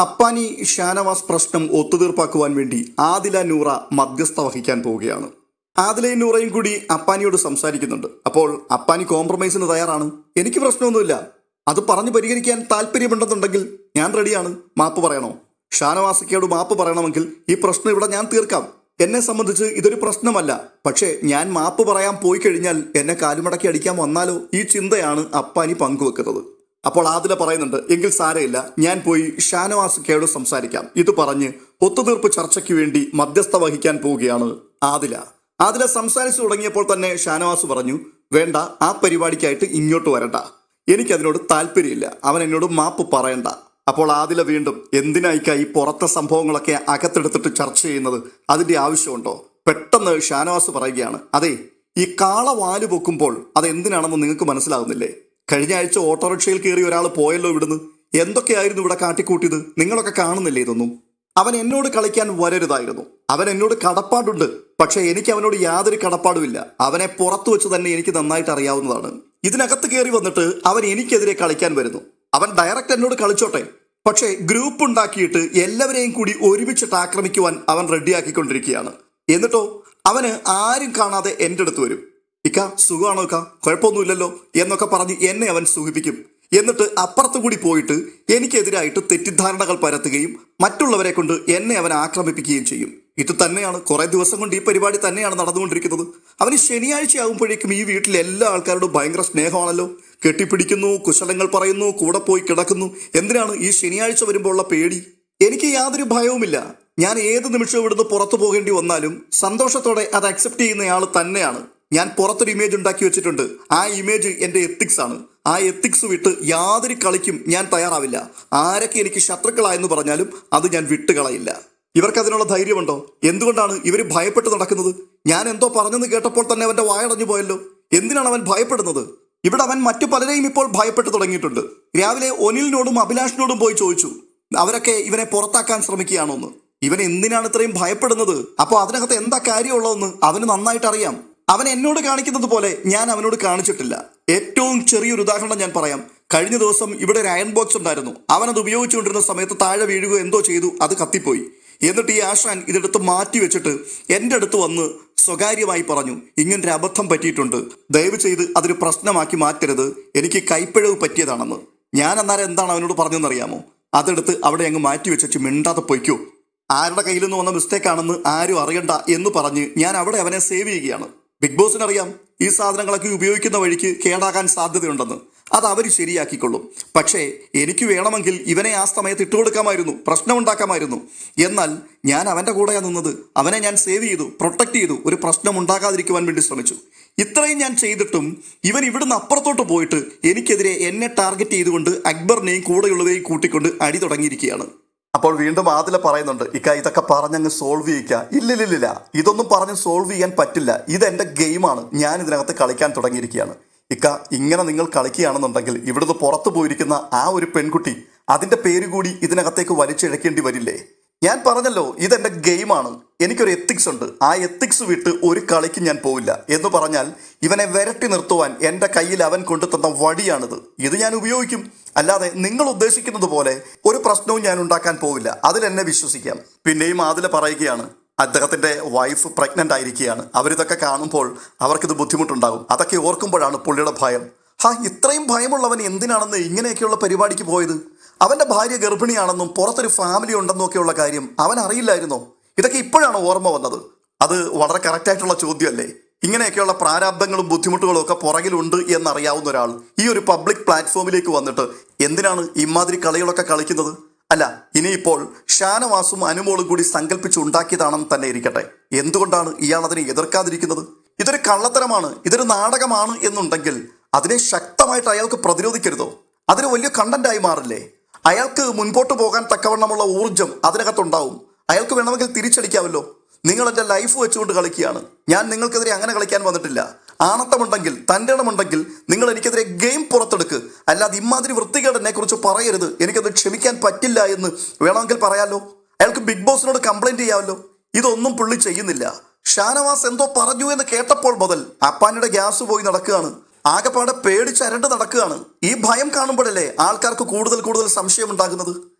അപ്പാനി ഷാനവാസ് പ്രശ്നം ഒത്തുതീർപ്പാക്കുവാൻ വേണ്ടി ആദില നൂറ മധ്യസ്ഥ വഹിക്കാൻ പോവുകയാണ്. ആദിലയും നൂറയും കൂടി അപ്പാനിയോട് സംസാരിക്കുന്നുണ്ട്. അപ്പോൾ അപ്പാനി കോംപ്രമൈസിന് തയ്യാറാണ്. എനിക്ക് പ്രശ്നമൊന്നുമില്ല, അത് പറഞ്ഞു പരിഹരിക്കാൻ താല്പര്യമുണ്ടെന്നുണ്ടെങ്കിൽ ഞാൻ റെഡിയാണ്. മാപ്പ് പറയണോ? ഷാനവാസിക്കയോട് മാപ്പ് പറയണമെങ്കിൽ ഈ പ്രശ്നം ഇവിടെ ഞാൻ തീർക്കാം. എന്നെ സംബന്ധിച്ച് ഇതൊരു പ്രശ്നമല്ല. പക്ഷേ ഞാൻ മാപ്പ് പറയാൻ പോയി കഴിഞ്ഞാൽ എന്നെ കാലുമടക്കി അടിക്കാൻ വന്നാലോ, ഈ ചിന്തയാണ് അപ്പാനി പങ്കുവെക്കുന്നത്. അപ്പോൾ ആദില പറയുന്നുണ്ട്, എങ്കിൽ സാരമില്ല, ഞാൻ പോയി ഷാനവാസിക്കയോട് സംസാരിക്കാം. ഇത് പറഞ്ഞ് ഒത്തുതീർപ്പ് ചർച്ചയ്ക്ക് വേണ്ടി മധ്യസ്ഥ വഹിക്കാൻ പോവുകയാണ് ആദില സംസാരിച്ചു തുടങ്ങിയപ്പോൾ തന്നെ ഷാനവാസ് പറഞ്ഞു, വേണ്ട, ആ പരിപാടിക്കായിട്ട് ഇങ്ങോട്ട് വരണ്ട, എനിക്കതിനോട് താല്പര്യമില്ല, അവൻ എന്നോട് മാപ്പ് പറയണ്ട. അപ്പോൾ ആദില വീണ്ടും, എന്തിനായിക്കായി പുറത്തെ സംഭവങ്ങളൊക്കെ അകത്തെടുത്തിട്ട് ചർച്ച ചെയ്യുന്നത്? അതിന്റെ ആവശ്യമുണ്ടോ? പെട്ടെന്ന് ഷാനവാസ് പറയുകയാണ്, അതെ, ഈ കാള വാല് പൊക്കുമ്പോൾ അതെന്തിനാണെന്ന് നിങ്ങൾക്ക് മനസ്സിലാകുന്നില്ലേ? കഴിഞ്ഞ ആഴ്ച ഓട്ടോറിക്ഷയിൽ കയറി ഒരാൾ പോയല്ലോ ഇവിടുന്ന്. എന്തൊക്കെയായിരുന്നു ഇവിടെ കാട്ടിക്കൂട്ടിയത്? നിങ്ങളൊക്കെ കാണുന്നില്ലേ ഇതൊന്നും? അവൻ എന്നോട് കളിക്കാൻ വരരുതായിരുന്നു. അവൻ എന്നോട് കടപ്പാടുണ്ട്, പക്ഷെ എനിക്ക് അവനോട് യാതൊരു കടപ്പാടുമില്ല. അവനെ പുറത്തു വെച്ച് തന്നെ എനിക്ക് നന്നായിട്ട് അറിയാവുന്നതാണ്. ഇതിനകത്ത് കയറി വന്നിട്ട് അവൻ എനിക്കെതിരെ കളിക്കാൻ വരുന്നു. അവൻ ഡയറക്റ്റ് എന്നോട് കളിച്ചോട്ടെ, പക്ഷേ ഗ്രൂപ്പ് ഉണ്ടാക്കിയിട്ട് എല്ലാവരെയും കൂടി ഒരുമിച്ചിട്ട് ആക്രമിക്കുവാൻ അവൻ റെഡിയാക്കിക്കൊണ്ടിരിക്കുകയാണ്. എന്നിട്ടോ അവന് ആരും കാണാതെ എൻ്റെ അടുത്ത് വരും. ഇക്ക സുഖമാണോ ഇക്ക, കുഴപ്പമൊന്നുമില്ലല്ലോ എന്നൊക്കെ പറഞ്ഞ് എന്നെ അവൻ സുഖിപ്പിക്കും. എന്നിട്ട് അപ്പുറത്തു കൂടി പോയിട്ട് എനിക്കെതിരായിട്ട് തെറ്റിദ്ധാരണകൾ പരത്തുകയും മറ്റുള്ളവരെ കൊണ്ട് എന്നെ അവൻ ആക്രമിപ്പിക്കുകയും ചെയ്യും. ഇത് തന്നെയാണ് കുറെ ദിവസം കൊണ്ട് ഈ പരിപാടി തന്നെയാണ് നടന്നുകൊണ്ടിരിക്കുന്നത്. അവന് ശനിയാഴ്ച ആകുമ്പോഴേക്കും ഈ വീട്ടിലെ എല്ലാ ആൾക്കാരോടും ഭയങ്കര സ്നേഹമാണല്ലോ. കെട്ടിപ്പിടിക്കുന്നു, കുശലങ്ങൾ പറയുന്നു, കൂടെ പോയി കിടക്കുന്നു. എന്തിനാണ് ഈ ശനിയാഴ്ച വരുമ്പോൾ ഉള്ള പേടി? എനിക്ക് യാതൊരു ഭയവുമില്ല. ഞാൻ ഏത് നിമിഷവും ഇവിടുന്ന് പുറത്തു പോകേണ്ടി വന്നാലും സന്തോഷത്തോടെ അത് അക്സെപ്റ്റ് ചെയ്യുന്നയാൾ തന്നെയാണ്. ഞാൻ പുറത്തൊരു ഇമേജ് ഉണ്ടാക്കി വെച്ചിട്ടുണ്ട്. ആ ഇമേജ് എൻ്റെ എത്തിക്സ് ആണ്. ആ എത്തിക്സ് വിട്ട് യാതൊരു കളിക്കും ഞാൻ തയ്യാറാവില്ല. ആരൊക്കെ എനിക്ക് ശത്രുക്കളായെന്ന് പറഞ്ഞാലും അത് ഞാൻ വിട്ടുകളയില്ല. ഇവർക്ക് അതിനുള്ള ധൈര്യമുണ്ടോ? എന്തുകൊണ്ടാണ് ഇവർ ഭയപ്പെട്ട് നടക്കുന്നത്? ഞാൻ എന്തോ പറഞ്ഞെന്ന് കേട്ടപ്പോൾ തന്നെ അവന്റെ വായടഞ്ഞു പോയല്ലോ. എന്തിനാണ് അവൻ ഭയപ്പെടുന്നത്? ഇവിടെ അവൻ മറ്റു പലരെയും ഇപ്പോൾ ഭയപ്പെട്ടു തുടങ്ങിയിട്ടുണ്ട്. രാവിലെ ഒനിലിനോടും അഭിലാഷിനോടും പോയി ചോദിച്ചു, അവരൊക്കെ ഇവനെ പുറത്താക്കാൻ ശ്രമിക്കുകയാണോന്ന്. ഇവൻ എന്തിനാണ് ഇത്രയും ഭയപ്പെടുന്നത്? അപ്പോൾ അതിനകത്ത് എന്താ കാര്യമുള്ളതെന്ന് അവന് നന്നായിട്ട് അറിയാം. അവൻ എന്നോട് കാണിക്കുന്നത് പോലെ ഞാൻ അവനോട് കാണിച്ചിട്ടില്ല. ഏറ്റവും ചെറിയൊരു ഉദാഹരണം ഞാൻ പറയാം. കഴിഞ്ഞ ദിവസം ഇവിടെ ഒരു അയൺ ബോക്സ് ഉണ്ടായിരുന്നു. അവനത് ഉപയോഗിച്ചുകൊണ്ടിരുന്ന സമയത്ത് താഴെ വീഴുകയോ എന്തോ ചെയ്തു, അത് കത്തിപ്പോയി. എന്നിട്ട് ഈ ആശാൻ ഇതെടുത്ത് മാറ്റി വെച്ചിട്ട് എൻ്റെ അടുത്ത് വന്ന് സ്വകാര്യമായി പറഞ്ഞു, ഇങ്ങനൊരു അബദ്ധം പറ്റിയിട്ടുണ്ട്, ദയവ് ചെയ്ത് അതൊരു പ്രശ്നമാക്കി മാറ്റരുത്, എനിക്ക് കൈപ്പിഴവ് പറ്റിയതാണെന്ന്. ഞാൻ അന്നേരം എന്താണ് അവനോട് പറഞ്ഞതെന്നറിയാമോ? അതെടുത്ത് അവിടെ അങ്ങ് മാറ്റി വെച്ചു മിണ്ടാതെ പൊയ്ക്കോ, ആരുടെ കയ്യിൽ നിന്ന് വന്ന മിസ്റ്റേക്കാണെന്ന് ആരും അറിയണ്ട എന്ന് പറഞ്ഞ് ഞാൻ അവിടെ അവനെ സേവ് ചെയ്യുകയാണ്. ബിഗ് ബോസിനറിയാം ഈ സാധനങ്ങളൊക്കെ ഉപയോഗിക്കുന്ന വഴിക്ക് കേടാകാൻ സാധ്യതയുണ്ടെന്ന്. അത് അവർ ശരിയാക്കിക്കൊള്ളും. പക്ഷേ എനിക്ക് വേണമെങ്കിൽ ഇവനെ ആ സമയത്ത് ഇട്ടുകൊടുക്കാമായിരുന്നു, പ്രശ്നമുണ്ടാക്കാമായിരുന്നു. എന്നാൽ ഞാൻ അവൻ്റെ കൂടെയാണ് നിന്നത്. അവനെ ഞാൻ സേവ് ചെയ്തു, പ്രൊട്ടക്ട് ചെയ്തു, ഒരു പ്രശ്നം ഉണ്ടാകാതിരിക്കുവാൻ വേണ്ടി ശ്രമിച്ചു. ഇത്രയും ഞാൻ ചെയ്തിട്ടും ഇവൻ ഇവിടുന്ന് അപ്പുറത്തോട്ട് പോയിട്ട് എനിക്കെതിരെ എന്നെ ടാർഗറ്റ് ചെയ്തുകൊണ്ട് അക്ബറിനെയും കൂടെയുള്ളവരെയും കൂട്ടിക്കൊണ്ട് അടി തുടങ്ങിയിരിക്കുകയാണ്. അപ്പോൾ വീണ്ടും ആദില പറയുന്നുണ്ട്, ഇക്ക ഇതൊക്കെ പറഞ്ഞങ്ങ് സോൾവ് ചെയ്യിക്ക. ഇല്ലില്ലില്ല, ഇതൊന്നും പറഞ്ഞ് സോൾവ് ചെയ്യാൻ പറ്റില്ല. ഇതെൻ്റെ ഗെയിമാണ്, ഞാൻ ഇതിനകത്ത് കളിക്കാൻ തുടങ്ങിയിരിക്കുകയാണ്. ഇക്ക ഇങ്ങനെ നിങ്ങൾ കളിക്കുകയാണെന്നുണ്ടെങ്കിൽ ഇവിടുന്ന് പുറത്തു പോയിരിക്കുന്ന ആ ഒരു പെൺകുട്ടി, അതിൻ്റെ പേര് കൂടി ഇതിനകത്തേക്ക് വലിച്ചിഴക്കേണ്ടി വരില്ലേ? ഞാൻ പറഞ്ഞല്ലോ, ഇതെൻ്റെ ഗെയിമാണ്, എനിക്കൊരു എത്തിക്സ് ഉണ്ട്. ആ എത്തിക്സ് വിട്ട് ഒരു കളിക്ക് ഞാൻ പോവില്ല എന്ന് പറഞ്ഞാൽ ഇവനെ വിരട്ടി നിർത്തുവാൻ എൻ്റെ കയ്യിൽ അവൻ കൊണ്ടുതന്ന വടിയാണിത്. ഇത് ഞാൻ ഉപയോഗിക്കും. അല്ലാതെ നിങ്ങൾ ഉദ്ദേശിക്കുന്നത് പോലെ ഒരു പ്രശ്നവും ഞാൻ ഉണ്ടാക്കാൻ പോവില്ല, അതിലെന്നെ വിശ്വസിക്കാം. പിന്നെയും ആദില പറയുകയാണ്, അദ്ദേഹത്തിൻ്റെ വൈഫ് പ്രഗ്നൻ്റ് ആയിരിക്കുകയാണ്. അവരിതൊക്കെ കാണുമ്പോൾ അവർക്കിത് ബുദ്ധിമുട്ടുണ്ടാകും. അതൊക്കെ ഓർക്കുമ്പോഴാണ് പുള്ളിയുടെ ഭയം. ഇത്രയും ഭയമുള്ളവൻ എന്തിനാണെന്ന് ഇങ്ങനെയൊക്കെയുള്ള പരിപാടിക്ക് പോയത്? അവൻ്റെ ഭാര്യ ഗർഭിണിയാണെന്നും പുറത്തൊരു ഫാമിലി ഉണ്ടെന്നും ഒക്കെയുള്ള കാര്യം അവൻ അറിയില്ലായിരുന്നോ? ഇതൊക്കെ ഇപ്പോഴാണ് ഓർമ്മ വന്നത്. അത് വളരെ കറക്റ്റായിട്ടുള്ള ചോദ്യമല്ലേ? ഇങ്ങനെയൊക്കെയുള്ള പ്രാരാബ്ദങ്ങളും ബുദ്ധിമുട്ടുകളും ഒക്കെ പുറകിലുണ്ട് എന്നറിയാവുന്ന ഒരാൾ ഈ ഒരു പബ്ലിക് പ്ലാറ്റ്ഫോമിലേക്ക് വന്നിട്ട് എന്തിനാണ് ഇമാതിരി കളികളൊക്കെ കളിക്കുന്നത്? അല്ല, ഇനിയിപ്പോൾ ഷാനവാസും അനുമോളും കൂടി സങ്കല്പിച്ചുണ്ടാക്കിയതാണെന്ന് തന്നെ ഇരിക്കട്ടെ, എന്തുകൊണ്ടാണ് ഇയാൾ അതിനെ എതിർക്കാതിരിക്കുന്നത്? ഇതൊരു കള്ളത്തരമാണ്, ഇതൊരു നാടകമാണ് എന്നുണ്ടെങ്കിൽ അതിനെ ശക്തമായിട്ട് അയാൾക്ക് പ്രതിരോധിക്കരുതോ? അതൊരു വലിയ കണ്ടന്റായി മാറില്ലേ? അയാൾക്ക് മുൻപോട്ട് പോകാൻ തക്കവണ്ണമുള്ള ഊർജം അതിനകത്തുണ്ടാവും. അയാൾക്ക് വേണമെങ്കിൽ തിരിച്ചടിക്കാമല്ലോ. നിങ്ങൾ എൻ്റെ ലൈഫ് വെച്ചുകൊണ്ട് കളിക്കുകയാണ്, ഞാൻ നിങ്ങൾക്കെതിരെ അങ്ങനെ കളിക്കാൻ വന്നിട്ടില്ല. ആണത്തമുണ്ടെങ്കിൽ, തൻ്റെ ഇടമുണ്ടെങ്കിൽ നിങ്ങൾ എനിക്കെതിരെ ഗെയിം പുറത്തെടുക്ക്. അല്ലാതെ ഇമാതിരി വൃത്തികേട് എന്നെ കുറിച്ച് പറയരുത്, എനിക്കത് ക്ഷമിക്കാൻ പറ്റില്ല എന്ന് വേണമെങ്കിൽ പറയാലോ. അയാൾക്ക് ബിഗ് ബോസിനോട് കംപ്ലൈൻറ്റ് ചെയ്യാമല്ലോ. ഇതൊന്നും പുള്ളി ചെയ്യുന്നില്ല. ഷാനവാസ് എന്തോ പറഞ്ഞു എന്ന് കേട്ടപ്പോൾ മുതൽ അപ്പാനിയുടെ ഗ്യാസ് പോയി നടക്കുകയാണ്. ആകെപ്പാടെ പേടിച്ചരണ്ട് നടക്കുകയാണ്. ഈ ഭയം കാണുമ്പോഴല്ലേ ആൾക്കാർക്ക് കൂടുതൽ സംശയം ഉണ്ടാകുന്നത്.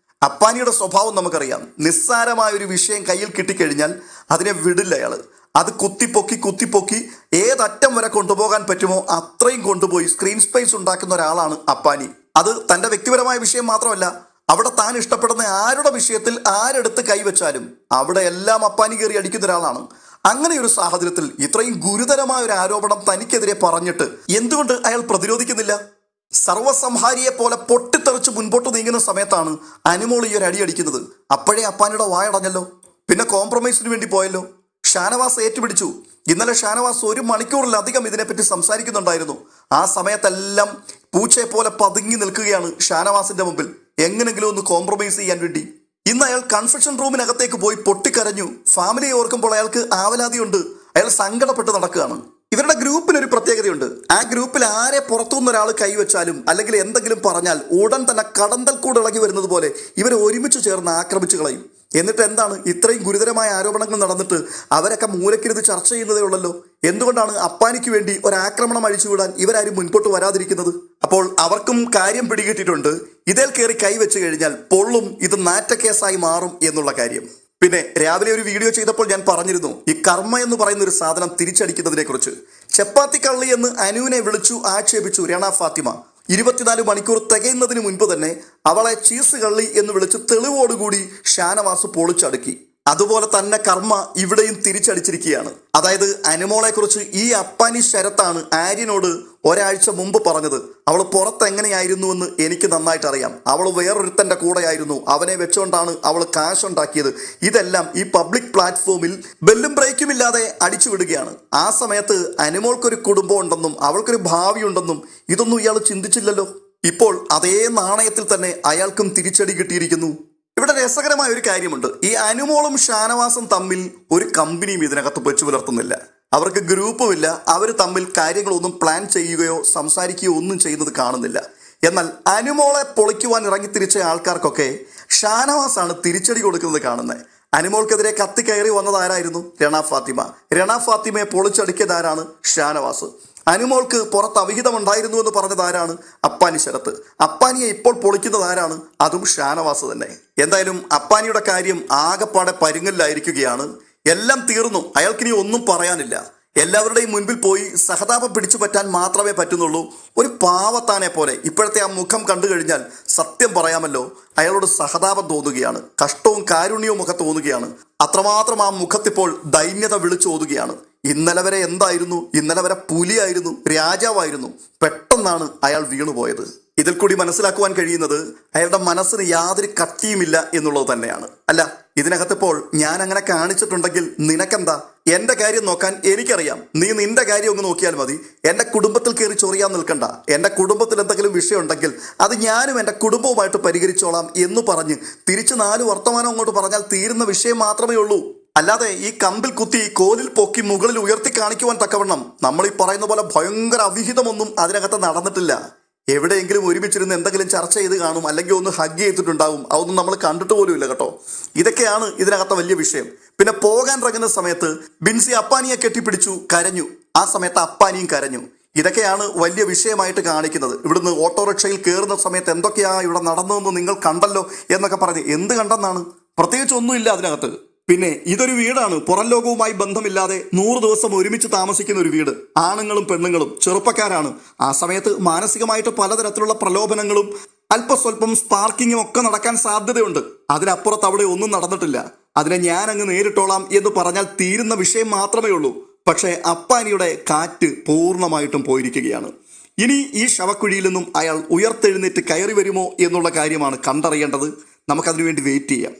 അപ്പാനിയുടെ സ്വഭാവം നമുക്കറിയാം. നിസ്സാരമായ ഒരു വിഷയം കയ്യിൽ കിട്ടിക്കഴിഞ്ഞാൽ അതിനെ വിടില്ല അയാള്. അത് കുത്തിപ്പൊക്കി ഏതറ്റം വരെ കൊണ്ടുപോകാൻ പറ്റുമോ അത്രയും കൊണ്ടുപോയി സ്ക്രീൻ സ്പേസ് ഉണ്ടാക്കുന്ന ഒരാളാണ് അപ്പാനി. അത് തൻ്റെ വ്യക്തിപരമായ വിഷയം മാത്രമല്ല, അവിടെ താൻ ഇഷ്ടപ്പെടുന്ന ആരുടെ വിഷയത്തിൽ ആരെടുത്ത് കൈവച്ചാലും അവിടെ എല്ലാം അപ്പാനി കയറി അടിക്കുന്ന ഒരാളാണ്. അങ്ങനെ ഒരു സാഹചര്യത്തിൽ ഇത്രയും ഗുരുതരമായ ഒരു ആരോപണം തനിക്കെതിരെ പറഞ്ഞിട്ട് എന്തുകൊണ്ട് അയാൾ പ്രതിരോധിക്കുന്നില്ല? സർവ്വസംഹാരിയെ പോലെ പൊട്ടിത്തെറിച്ച് മുൻപോട്ട് നീങ്ങുന്ന സമയത്താണ് അനുമോൾ ഈ ഒരു അടിയടിക്കുന്നത്. അപ്പോഴേ അപ്പാനിയുടെ വായടഞ്ഞല്ലോ. പിന്നെ കോംപ്രമൈസിന് വേണ്ടി പോയല്ലോ. ഷാനവാസ് ഏറ്റുപിടിച്ചു. ഇന്നലെ ഷാനവാസ് 1 മണിക്കൂറിലധികം ഇതിനെപ്പറ്റി സംസാരിക്കുന്നുണ്ടായിരുന്നു. ആ സമയത്തെല്ലാം പൂച്ചയെ പോലെ പതുങ്ങി നിൽക്കുകയാണ് ഷാനവാസിന്റെ മുമ്പിൽ, എങ്ങനെങ്കിലും ഒന്ന് കോംപ്രമൈസ് ചെയ്യാൻ വേണ്ടി. ഇന്ന് അയാൾ കൺഫെഷൻ റൂമിനകത്തേക്ക് പോയി പൊട്ടിക്കരഞ്ഞു. ഫാമിലിയെ ഓർക്കുമ്പോൾ അയാൾക്ക് ആവലാതിയുണ്ട്. അയാൾ സങ്കടപ്പെട്ട് നടക്കുകയാണ്. ഇവരുടെ ഗ്രൂപ്പിനൊരു പ്രത്യേകതയുണ്ട്. ആ ഗ്രൂപ്പിൽ ആരെ പുറത്തുനിന്ന് ഒരാൾ കൈവച്ചാലും അല്ലെങ്കിൽ എന്തെങ്കിലും പറഞ്ഞാൽ ഉടൻ തന്നെ കടന്തൽ കൂട് ഇളകി വരുന്നത് പോലെ ഇവർ ഒരുമിച്ച് ചേർന്ന് ആക്രമിച്ചു കളയും. എന്നിട്ട് എന്താണ്, ഇത്രയും ഗുരുതരമായ ആരോപണങ്ങൾ നടന്നിട്ട് അവരൊക്കെ മൂലക്കിരുന്ന് ചർച്ച ചെയ്യുന്നതേ ഉള്ളല്ലോ. എന്തുകൊണ്ടാണ് അപ്പാനിക്ക് വേണ്ടി ഒരാക്രമണം അഴിച്ചുവിടാൻ ഇവരാരും മുൻപോട്ട് വരാതിരിക്കുന്നത്? അപ്പോൾ അവർക്കും കാര്യം പിടികിട്ടിട്ടുണ്ട്. ഇതിൽ കയറി കൈവച്ച് കഴിഞ്ഞാൽ പൊള്ളും, ഇത് നാറ്റക്കേസായി മാറും എന്നുള്ള കാര്യം. പിന്നെ രാവിലെ ഒരു വീഡിയോ ചെയ്തപ്പോൾ ഞാൻ പറഞ്ഞിരുന്നു ഈ കർമ്മ എന്ന് പറയുന്ന ഒരു സാധനം തിരിച്ചടിക്കുന്നതിനെ കുറിച്ച്. ചപ്പാത്തി കള്ളി എന്ന് അനുവിനെ വിളിച്ചു ആക്ഷേപിച്ചു രണ ഫാത്തിമ. 24 മണിക്കൂർ തികയുന്നതിന് മുൻപ് തന്നെ അവളെ ചീസ് കള്ളി എന്ന് വിളിച്ച് തെളിവോടുകൂടി ഷാനവാസ് പൊളിച്ചടുക്കി. അതുപോലെ തന്നെ കർമ്മ ഇവിടെയും തിരിച്ചടിച്ചിരിക്കുകയാണ്. അതായത് അനുമോളെ കുറിച്ച് ഈ അപ്പാനി ശരത്താണ് ആര്യനോട് ഒരാഴ്ച മുമ്പ് പറഞ്ഞത്. അവൾ പുറത്തെങ്ങനെയായിരുന്നുവെന്ന് എനിക്ക് നന്നായിട്ട് അറിയാം. അവൾ വേറൊരുത്തൻ്റെ കൂടെയായിരുന്നു, അവനെ വെച്ചുകൊണ്ടാണ് അവൾ കാശ് ഉണ്ടാക്കിയത്. ഇതെല്ലാം ഈ പബ്ലിക് പ്ലാറ്റ്ഫോമിൽ ബെല്ലും ബ്രേക്കും ഇല്ലാതെ അടിച്ചു വിടുകയാണ്. ആ സമയത്ത് അനുമോൾക്കൊരു കുടുംബം ഉണ്ടെന്നും അവൾക്കൊരു ഭാവി ഉണ്ടെന്നും ഇതൊന്നും ഇയാൾ ചിന്തിച്ചില്ലല്ലോ. ഇപ്പോൾ അതേ നാണയത്തിൽ തന്നെ അയാൾക്കും തിരിച്ചടി കിട്ടിയിരിക്കുന്നു. ഇവിടെ രസകരമായ ഒരു കാര്യമുണ്ട്. ഈ അനുമോളും ഷാനവാസും തമ്മിൽ ഒരു കമ്പനിയും ഇതിനകത്ത് വെച്ച് പുലർത്തുന്നില്ല. അവർക്ക് ഗ്രൂപ്പുമില്ല. അവർ തമ്മിൽ കാര്യങ്ങളൊന്നും പ്ലാൻ ചെയ്യുകയോ സംസാരിക്കുകയോ ഒന്നും ചെയ്യുന്നത് കാണുന്നില്ല. എന്നാൽ അനുമോളെ പൊളിക്കുവാൻ ഇറങ്ങിത്തിരിച്ച ആൾക്കാർക്കൊക്കെ ഷാനവാസാണ് തിരിച്ചടി കൊടുക്കുന്നത് കാണുന്നത്. അനുമോൾക്കെതിരെ കത്തിക്കയറി വന്നതാരായിരുന്നു? രണ ഫാത്തിമ. രണ ഫാത്തിമയെ പൊളിച്ചടുക്കിയതാരാണ്? ഷാനവാസ്. അനുമോൾക്ക് പുറത്ത് അവിഹിതം ഉണ്ടായിരുന്നു എന്ന് പറഞ്ഞതാരാണ്? അപ്പാനി ശരത്ത്. അപ്പാനിയെ ഇപ്പോൾ പൊളിക്കുന്നത് ആരാണ്? അതും ഷാനവാസ് തന്നെ. എന്തായാലും അപ്പാനിയുടെ കാര്യം ആകെപ്പാടെ പരുങ്ങലിലായിരിക്കുകയാണ്. എല്ലാം തീർന്നു. അയാൾക്കിനി ഒന്നും പറയാനില്ല. എല്ലാവരുടെയും മുൻപിൽ പോയി സഹതാപം പിടിച്ചു പറ്റാൻ മാത്രമേ പറ്റുന്നുള്ളൂ. ഒരു പാവത്താനെ പോലെ ഇപ്പോഴത്തെ ആ മുഖം കണ്ടു കഴിഞ്ഞാൽ സത്യം പറയാമല്ലോ, അയാളോട് സഹതാപം തോന്നുകയാണ്. കഷ്ടവും കാരുണ്യവും ഒക്കെ തോന്നുകയാണ്. അത്രമാത്രം ആ മുഖത്തിപ്പോൾ ദൈന്യത വിളിച്ചോതുകയാണ്. ഇന്നലെ വരെ എന്തായിരുന്നു? ഇന്നലെ വരെ പുലിയായിരുന്നു, രാജാവായിരുന്നു. പെട്ടെന്നാണ് അയാൾ വീണുപോയത്. ഇതിൽ കൂടി മനസ്സിലാക്കുവാൻ കഴിയുന്നത് അയാളുടെ മനസ്സിന് യാതൊരു കട്ടിയുമില്ല എന്നുള്ളത് തന്നെയാണ്. അല്ല, ഇതിനകത്തിപ്പോൾ ഞാൻ അങ്ങനെ കാണിച്ചിട്ടുണ്ടെങ്കിൽ നിനക്കെന്താ? എന്റെ കാര്യം നോക്കാൻ എനിക്കറിയാം. നീ നിന്റെ കാര്യം ഒന്ന് നോക്കിയാൽ മതി. എന്റെ കുടുംബത്തിൽ കയറി ചൊറിയാൻ നിൽക്കണ്ട. എന്റെ കുടുംബത്തിൽ എന്തെങ്കിലും വിഷയം ഉണ്ടെങ്കിൽ അത് ഞാനും എന്റെ കുടുംബവുമായിട്ട് പരിഹരിച്ചോളാം എന്ന് പറഞ്ഞ് തിരിച്ച് 4 വർത്തമാനം അങ്ങോട്ട് പറഞ്ഞാൽ തീരുന്ന വിഷയം മാത്രമേ ഉള്ളൂ. അല്ലാതെ ഈ കമ്പിൽ കുത്തി കോലിൽ പൊക്കി മുകളിൽ ഉയർത്തി കാണിക്കുവാൻ തക്കവണ്ണം നമ്മൾ ഈ പറയുന്ന പോലെ ഭയങ്കര അവിഹിതമൊന്നും അതിനകത്ത് നടന്നിട്ടില്ല. എവിടെയെങ്കിലും ഒരുമിച്ചിരുന്ന് എന്തെങ്കിലും ചർച്ച ചെയ്ത് കാണും, അല്ലെങ്കിൽ ഒന്ന് ഹഗ് ചെയ്തിട്ടുണ്ടാവും. അതൊന്നും നമ്മൾ കണ്ടിട്ട് പോലും ഇല്ല കേട്ടോ. ഇതൊക്കെയാണ് ഇതിനകത്തെ വലിയ വിഷയം. പിന്നെ പോകാൻ ഇറങ്ങുന്ന സമയത്ത് ബിൻസി അപ്പാനിയെ കെട്ടിപ്പിടിച്ചു, കരഞ്ഞു. ആ സമയത്ത് അപ്പാനിയും കരഞ്ഞു. ഇതൊക്കെയാണ് വലിയ വിഷയമായിട്ട് കാണിക്കുന്നത്. ഇവിടുന്ന് ഓട്ടോറിക്ഷയിൽ കയറുന്ന സമയത്ത് എന്തൊക്കെയാ ഇവിടെ നടന്നതെന്ന് നിങ്ങൾ കണ്ടല്ലോ എന്നൊക്കെ പറഞ്ഞ് എന്ത് കണ്ടെന്നാണ്? പ്രത്യേകിച്ച് ഒന്നുമില്ല അതിനകത്ത്. പിന്നെ ഇതൊരു വീടാണ്, പുറം ലോകവുമായി ബന്ധമില്ലാതെ 100 ദിവസം ഒരുമിച്ച് താമസിക്കുന്ന ഒരു വീട്. ആണുങ്ങളും പെണ്ണുങ്ങളും ചെറുപ്പക്കാരാണ്. ആ സമയത്ത് മാനസികമായിട്ട് പലതരത്തിലുള്ള പ്രലോഭനങ്ങളും അല്പസ്വല്പം സ്പാർക്കിങ്ങും ഒക്കെ നടക്കാൻ സാധ്യതയുണ്ട്. അതിനപ്പുറത്ത് അവിടെ ഒന്നും നടന്നിട്ടില്ല. അതിനെ ഞാൻ അങ്ങ് നേരിട്ടോളാം എന്ന് പറഞ്ഞാൽ തീരുന്ന വിഷയം മാത്രമേ ഉള്ളൂ. പക്ഷേ അപ്പാനിയുടെ കാറ്റ് പൂർണ്ണമായിട്ടും പോയിരിക്കുകയാണ്. ഇനി ഈ ശവക്കുഴിയിൽ നിന്നും അയാൾ ഉയർത്തെഴുന്നേറ്റ് കയറി വരുമോ എന്നുള്ള കാര്യമാണ് കണ്ടറിയേണ്ടത്. നമുക്കതിനു വേണ്ടി വെയിറ്റ് ചെയ്യാം.